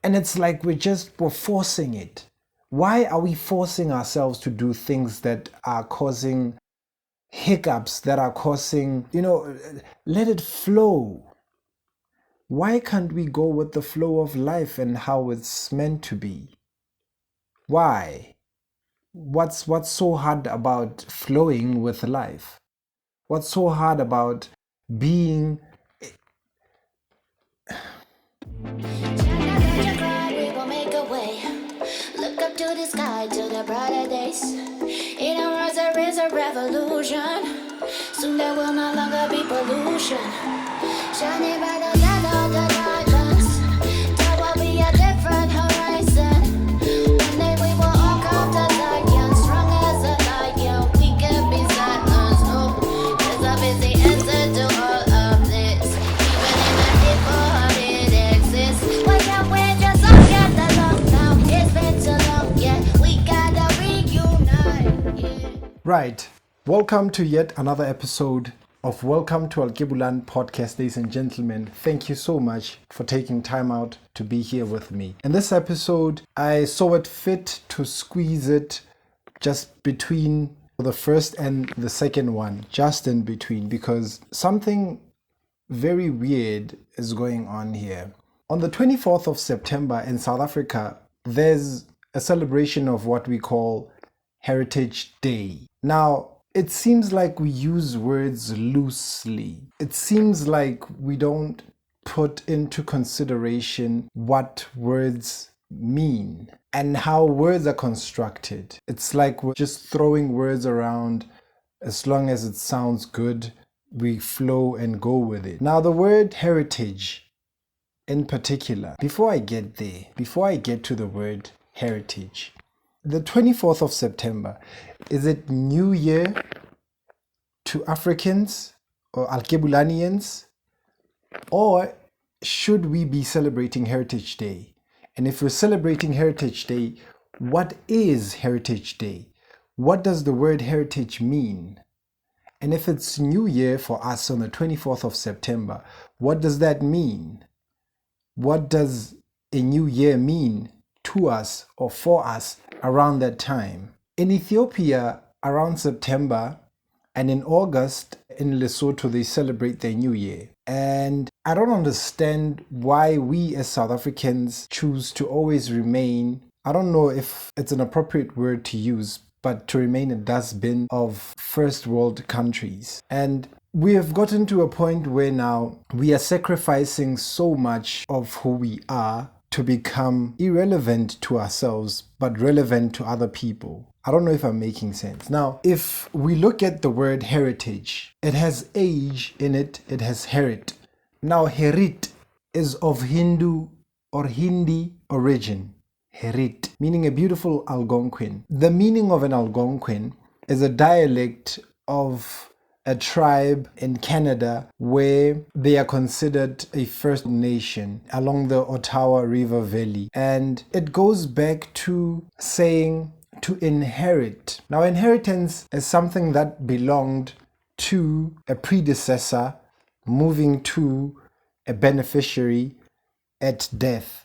And it's like we're forcing it. Why are we forcing ourselves to do things that are causing hiccups, that are causing, let it flow. Why can't we go with the flow of life and how it's meant to be? Why? What's so hard about flowing with life? What's so hard about being? Look up to the sky, to the brighter days. In our words, there is a revolution. Soon there will no longer be pollution. Shining brighter than all the diamonds. There will be a different horizon. One day we will all come to lion, strong as a lion. We can be silent. No, there's a busy answer to all of this. Even in a different it exists. Why can't we just look at the lockdown? It's been so long, yeah. We gotta reunite. Yeah. Right. Welcome to yet another episode of Welcome to Alkebulan podcast, ladies and gentlemen. Thank you so much for taking time out to be here with me. In this episode, I saw it fit to squeeze it just between the first and the second one, just in between, because something very weird is going on here. On the 24th of September in South Africa, there's a celebration of what we call Heritage Day. Now, it seems like we use words loosely. It seems like we don't put into consideration what words mean and how words are constructed. It's like we're just throwing words around. As long as it sounds good, we flow and go with it. Now, the word heritage in particular, before I get to the word heritage, the 24th of September, is it New Year to Africans or Alkebulanians? Or should we be celebrating Heritage Day? And if we're celebrating Heritage Day, what is Heritage Day? What does the word heritage mean? And if it's New Year for us on the 24th of September, what does that mean? What does a new year mean to us or for us around that time? In Ethiopia, around September, and in August, in Lesotho, they celebrate their new year. And I don't understand why we as South Africans choose to always remain, I don't know if it's an appropriate word to use, but to remain a dustbin of first world countries. And we have gotten to a point where now we are sacrificing so much of who we are to become irrelevant to ourselves, but relevant to other people. I don't know if I'm making sense. Now, if we look at the word heritage, it has age in it, it has herit. Now, herit is of Hindu or Hindi origin. Herit, meaning a beautiful Algonquin. The meaning of an Algonquin is a dialect of a tribe in Canada where they are considered a First Nation along the Ottawa River Valley. And it goes back to saying to inherit. Now, inheritance is something that belonged to a predecessor moving to a beneficiary at death,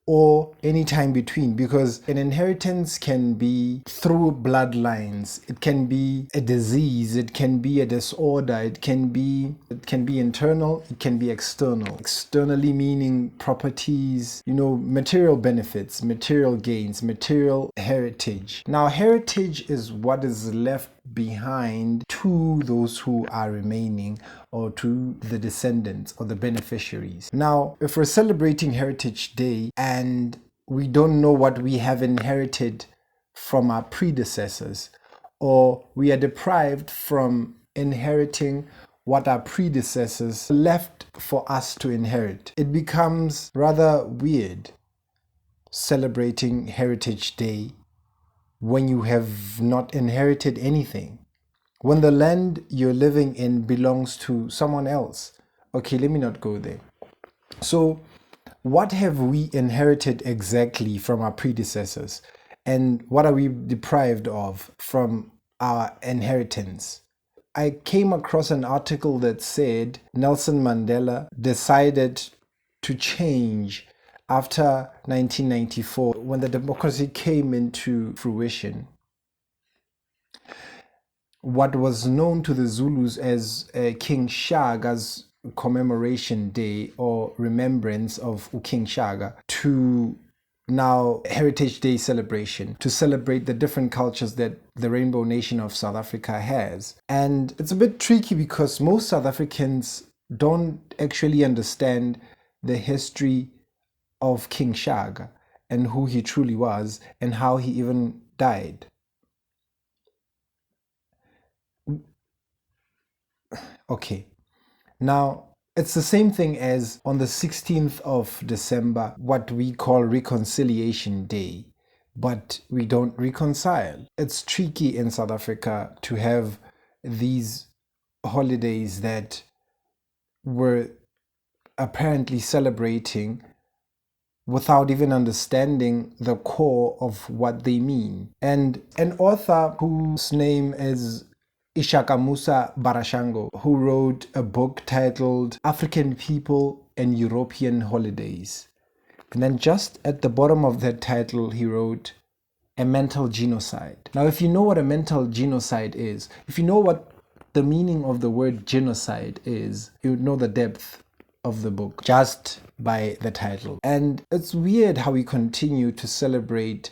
or any time between, because an inheritance can be through bloodlines, it can be a disease, it can be a disorder, it can be internal, it can be external. Externally meaning properties, material benefits, material gains, material heritage. Now, heritage is what is left behind to those who are remaining, or to the descendants or the beneficiaries. Now, if we're celebrating Heritage Day and we don't know what we have inherited from our predecessors, or we are deprived from inheriting what our predecessors left for us to inherit, it becomes rather weird celebrating Heritage Day when you have not inherited anything. When the land you're living in belongs to someone else. Okay, let me not go there. So, what have we inherited exactly from our predecessors? And what are we deprived of from our inheritance? I came across an article that said Nelson Mandela decided to change after 1994, when the democracy came into fruition, what was known to the Zulus as King Shaga's commemoration day or remembrance of King Shaga to now Heritage Day celebration to celebrate the different cultures that the Rainbow Nation of South Africa has. And it's a bit tricky because most South Africans don't actually understand the history of King Shaga and who he truly was and how he even died. Okay, now it's the same thing as on the 16th of December, what we call Reconciliation Day, but we don't reconcile. It's tricky in South Africa to have these holidays that we're apparently celebrating without even understanding the core of what they mean. And an author whose name is Ishakamusa Barashango, who wrote a book titled African People and European Holidays. And then just at the bottom of that title, he wrote a mental genocide. Now, if you know what a mental genocide is, if you know what the meaning of the word genocide is, you would know the depth of the book just by the title. And it's weird how we continue to celebrate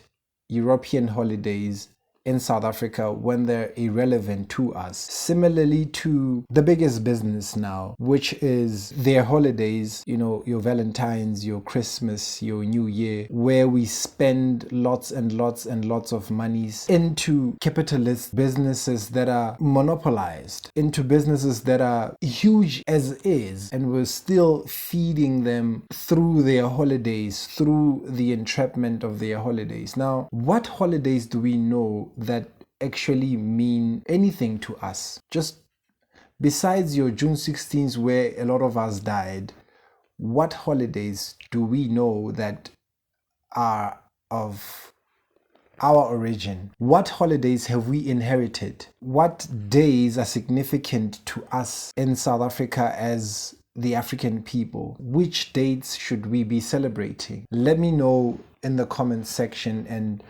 European holidays in South Africa when they're irrelevant to us. Similarly to the biggest business now, which is their holidays, your Valentine's, your Christmas, your New Year, where we spend lots and lots and lots of monies into capitalist businesses that are monopolized, into businesses that are huge as is, and we're still feeding them through their holidays, through the entrapment of their holidays. Now, what holidays do we know that actually mean anything to us? Just besides your June 16th, where a lot of us died, what holidays do we know that are of our origin? What holidays have we inherited? What days are significant to us in South Africa as the African people? Which dates should we be celebrating? Let me know in the comments section, and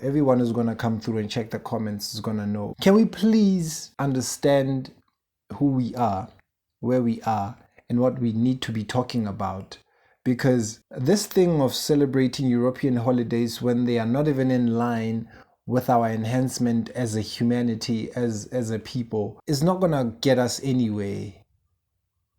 everyone who's going to come through and check the comments is going to know. Can we please understand who we are, where we are, and what we need to be talking about? Because this thing of celebrating European holidays when they are not even in line with our enhancement as a humanity, as a people, is not going to get us anywhere.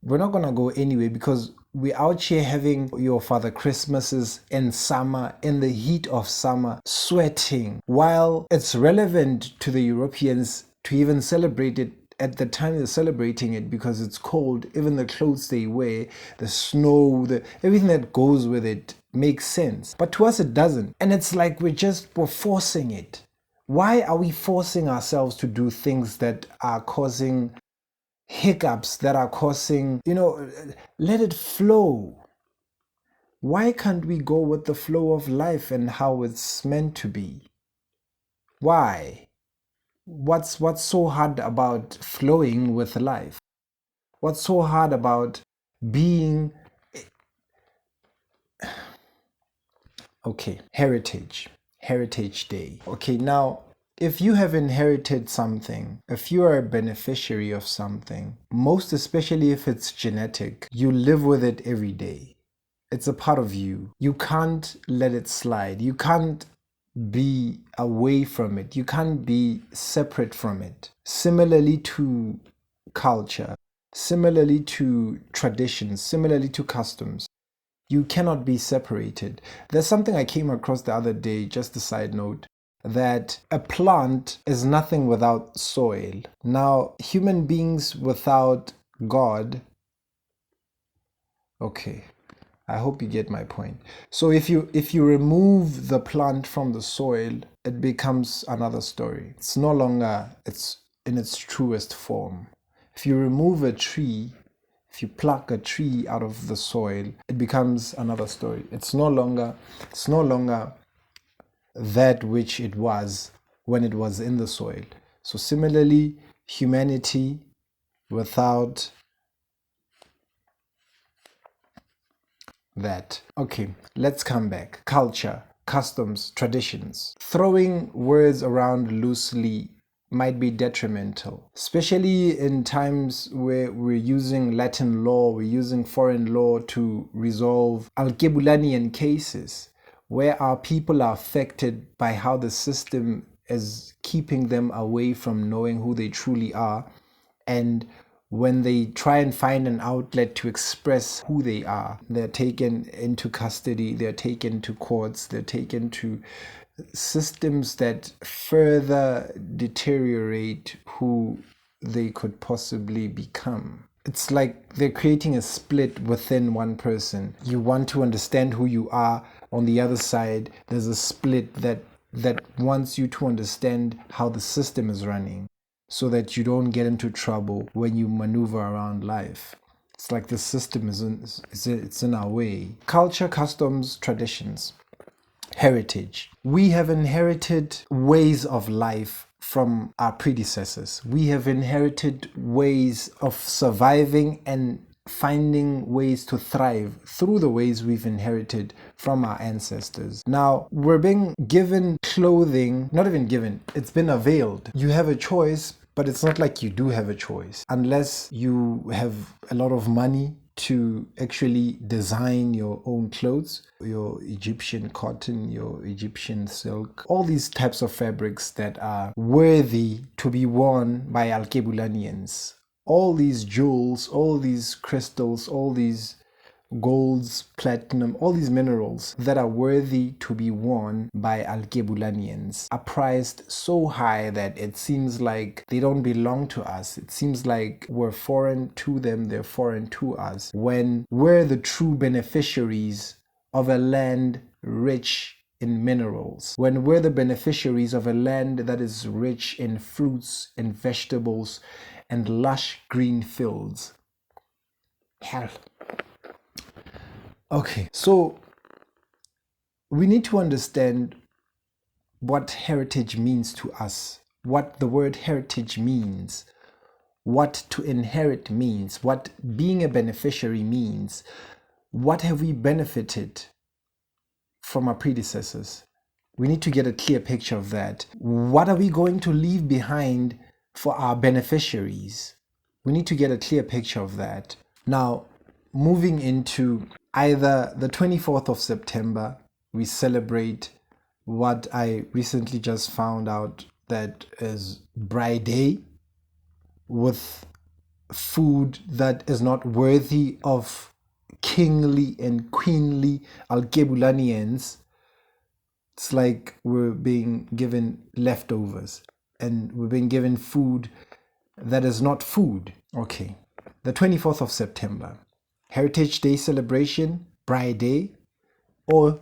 We're not going to go anywhere because we're out here having your Father Christmases in summer, in the heat of summer, sweating, while it's relevant to the Europeans to even celebrate it at the time they're celebrating it because it's cold. Even the clothes they wear, the snow, everything that goes with it makes sense. But to us it doesn't. And it's like we're forcing it. Why are we forcing ourselves to do things that are causing hiccups, that are causing, let it flow? Why can't we go with the flow of life and how it's meant to be? Why? What's so hard about flowing with life? What's so hard about being... Okay, Heritage Day. Okay, now, if you have inherited something, if you are a beneficiary of something, most especially if it's genetic, you live with it every day. It's a part of you. You can't let it slide. You can't be away from it. You can't be separate from it. Similarly to culture, similarly to traditions, similarly to customs, you cannot be separated. There's something I came across the other day, just a side note, that a plant is nothing without soil. Now, human beings without God, okay, I hope you get my point. So if you remove the plant from the soil, it becomes another story. It's no longer in its truest form. If you remove a tree, if you pluck a tree out of the soil, it becomes another story. It's no longer that which it was when it was in the soil. So similarly, humanity without that. Okay, let's come back. Culture, customs, traditions. Throwing words around loosely might be detrimental, especially in times where we're using Latin law, we're using foreign law to resolve Alkebulanian cases, where our people are affected by how the system is keeping them away from knowing who they truly are. And when they try and find an outlet to express who they are, they're taken into custody, they're taken to courts, they're taken to systems that further deteriorate who they could possibly become. It's like they're creating a split within one person. You want to understand who you are. On the other side, there's a split that wants you to understand how the system is running, so that you don't get into trouble when you maneuver around life. It's like the system it's in our way. Culture, customs, traditions, heritage. We have inherited ways of life from our predecessors. We have inherited ways of surviving and finding ways to thrive through the ways we've inherited from our ancestors. Now, we're being given clothing, not even given, it's been availed. You have a choice, but it's not like you do have a choice unless you have a lot of money to actually design your own clothes, your Egyptian cotton, your Egyptian silk, all these types of fabrics that are worthy to be worn by Alkebulanians. All these jewels, all these crystals, all these golds, platinum, all these minerals that are worthy to be worn by Alkebulanians are priced so high that it seems like they don't belong to us. It seems like we're foreign to them, they're foreign to us, when we're the true beneficiaries of a land rich in minerals, when we're the beneficiaries of a land that is rich in fruits and vegetables and lush green fields. Hell. Okay, so we need to understand what heritage means to us, what the word heritage means, what to inherit means, what being a beneficiary means. What have we benefited from our predecessors? We need to get a clear picture of that. What are we going to leave behind for our beneficiaries? We need to get a clear picture of that. Now, moving into either the 24th of September, we celebrate what I recently just found out that is Bride Day, with food that is not worthy of kingly and queenly Alkebulanians. It's like we're being given leftovers and we're being given food that is not food. Okay, the 24th of September, Heritage Day celebration, Bride Day, or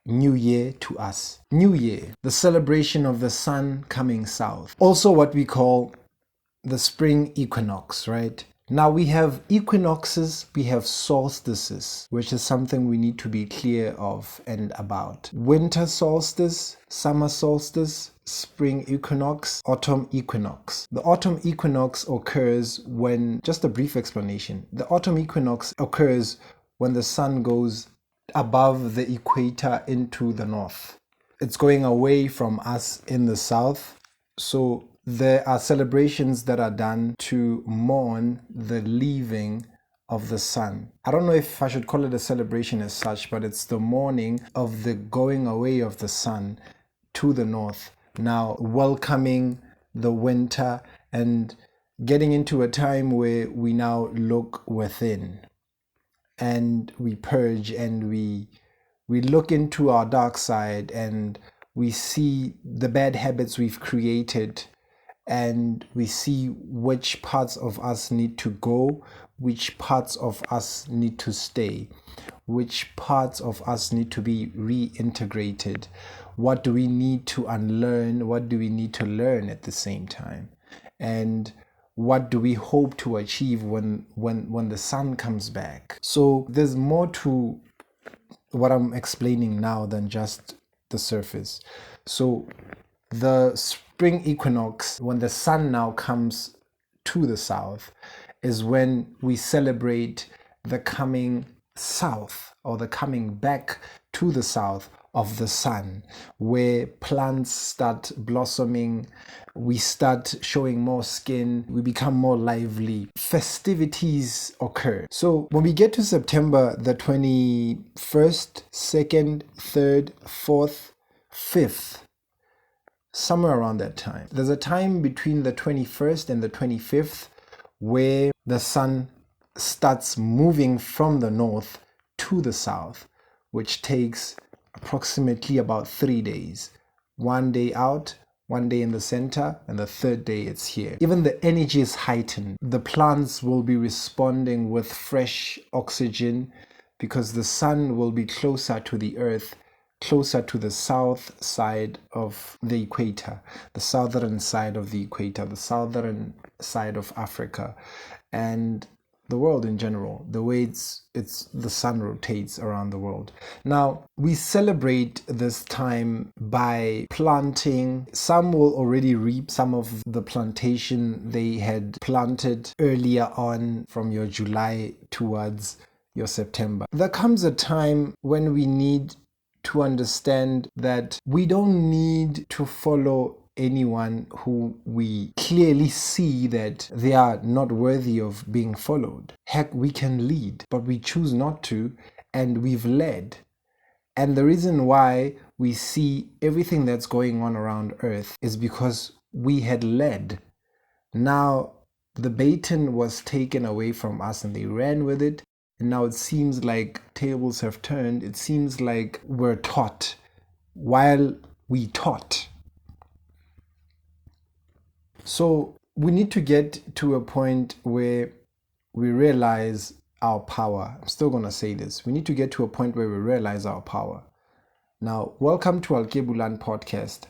New Year to us. New Year, the celebration of the sun coming south. Also what we call the spring equinox, right? Now we have equinoxes, we have solstices, which is something we need to be clear of and about. Winter solstice, summer solstice, spring equinox, autumn equinox. The autumn equinox occurs when, just a brief explanation, the autumn equinox occurs when the sun goes above the equator into the north. It's going away from us in the south, so there are celebrations that are done to mourn the leaving of the sun. I don't know if I should call it a celebration as such, but it's the mourning of the going away of the sun to the north, now welcoming the winter and getting into a time where we now look within and we purge and we look into our dark side and we see the bad habits we've created, and we see which parts of us need to go, which parts of us need to stay, which parts of us need to be reintegrated. What do we need to unlearn? What do we need to learn at the same time? And what do we hope to achieve when the sun comes back? So there's more to what I'm explaining now than just the surface. So the spring equinox, when the sun now comes to the south, is when we celebrate the coming south, or the coming back to the south of the sun, where plants start blossoming, we start showing more skin, we become more lively, festivities occur. So when we get to September the 21st, 2nd, 3rd, 4th, 5th, somewhere around that time, there's a time between the 21st and the 25th where the sun starts moving from the north to the south, which takes approximately about 3 days. 1 day out, 1 day in the center, and the third day it's here. Even the energy is heightened. The plants will be responding with fresh oxygen because the sun will be closer to the earth, closer to the south side of the equator, the southern side of the equator, the southern side of Africa, and the world in general, the way the sun rotates around the world. Now, we celebrate this time by planting. Some will already reap some of the plantation they had planted earlier on from your July towards your September. There comes a time when we need to understand that we don't need to follow anyone who we clearly see that they are not worthy of being followed. Heck, we can lead, but we choose not to, and we've led. And the reason why we see everything that's going on around Earth is because we had led. Now, the baton was taken away from us and they ran with it. And now it seems like tables have turned. It seems like we're taught while we taught. So we need to get to a point where we realize our power. I'm still going to say this. We need to get to a point where we realize our power. Now, welcome to Alkebulan podcast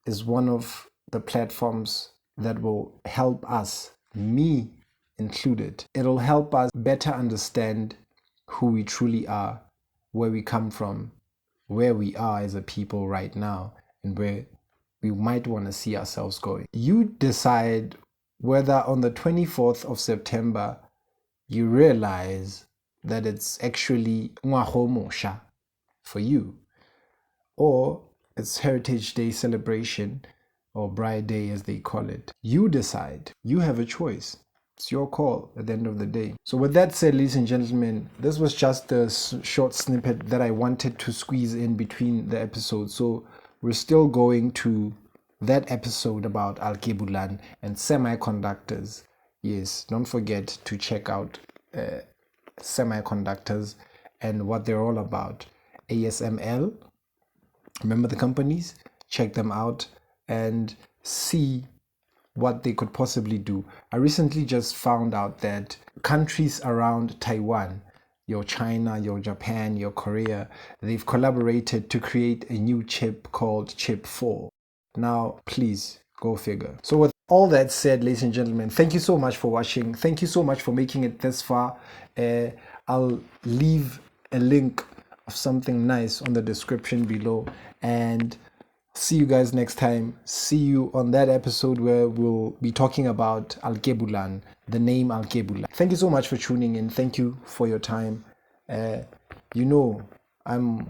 is one of the platforms that will help us, me included. It'll help us better understand who we truly are, where we come from, where we are as a people right now, and where we might want to see ourselves going. You decide whether on the 24th of September you realize that it's actually Ngwahomosha for you, or it's Heritage Day celebration, or Bride Day as they call it. You decide. You have a choice. It's your call at the end of the day. So with that said, ladies and gentlemen, this was just a short snippet that I wanted to squeeze in between the episodes. So we're still going to that episode about Alkebulan and semiconductors. Yes, don't forget to check out semiconductors and what they're all about. ASML, remember the companies? Check them out and see what they could possibly do. I recently just found out that countries around Taiwan, your China, your Japan, your Korea, they've collaborated to create a new chip called Chip 4. Now, please, go figure. So with all that said, ladies and gentlemen, thank you so much for watching. Thank you so much for making it this far. I'll leave a link of something nice on the description below. And see you guys next time. See you on that episode where we'll be talking about Alkebulan, the name Alkebulan. Thank you so much for tuning in. Thank you for your time. You know, I'm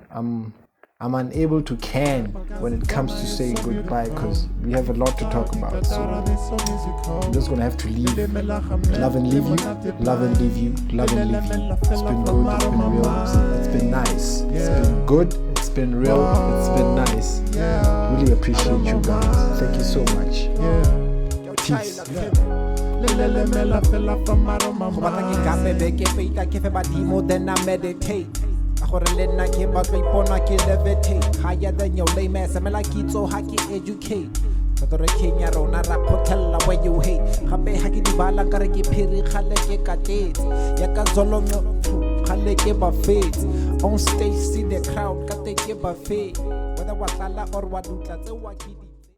unable to can when it comes to saying goodbye because we have a lot to talk about. So I'm just gonna have to leave. Love and leave you. Love and leave you. Love and leave you. It's been good. It's been real. It's been nice. It's been good. It's been real. It's been nice. Really appreciate you guys. Thank you so much. Peace. Higher than your lame ass, I'm like it so high educate. But Kenya Rona Rapotella where you hate. Happy Haki Bala Karaki Piri Haleke Katet. Yakazolomio Haleke Buffet. On stage, see the crowd, Kateke Buffet. Whether Watala or Waduta, the Wakidi.